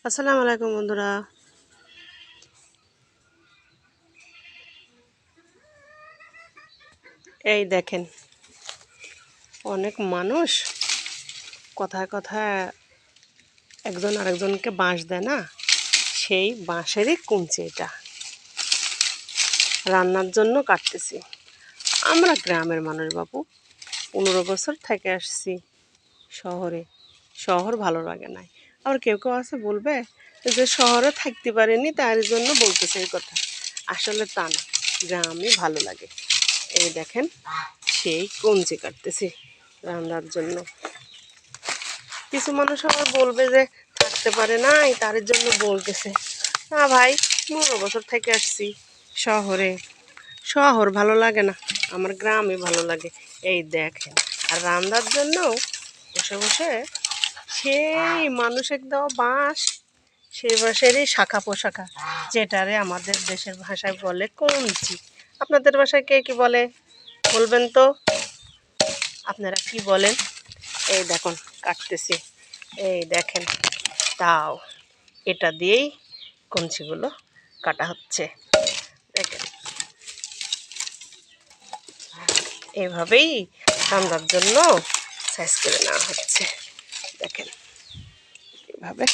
আসসালামু আলাইকুম বন্ধুরা। এই দেখেন, অনেক মানুষ কথায় কথায় একজন আরেকজনকে বাঁশ দেয় না, সেই বাঁশেরই কঞ্চি এটা রান্নার জন্য কাটতেছি। আমরা গ্রামের মানুষ বাবু, 15 বছর থেকে আসছি শহরে। শহর ভালো লাগে নাই। আবার কেউ কেউ আছে বলবে যে শহরে থাকতে পারেনি, তার জন্য বলতেছে এই কথা। আসলে তা না, গ্রামই ভালো লাগে। এই দেখেন, সেই কঞ্চি কাটতেছি রান্নার জন্য। কিছু মানুষ আবার বলবে যে থাকতে পারে নাই, তার জন্য বলতেছে। না ভাই, 15 বছর থেকে আসছি শহরে, শহর ভালো লাগে না, আমার গ্রামই ভালো লাগে। এই দেখেন, আর রান্নার জন্য বসে বসে সেই মানুষের দেওয়া বাঁশ, সেই বাঁশেরই শাখা পোশাখা, যেটারে আমাদের দেশের ভাষায় বলে কঞ্চি। আপনাদের ভাষায় কে কি বলে বলবেন তো, আপনারা কি বলেন? এই দেখুন কাটতেছি, এই দেখেন। তাও এটা দিয়েই কঞ্চিগুলো কাটা হচ্ছে। দেখেন, এভাবেই রান্নার জন্য সাইজ করে নেওয়া হচ্ছে। দেখেন, এভাবে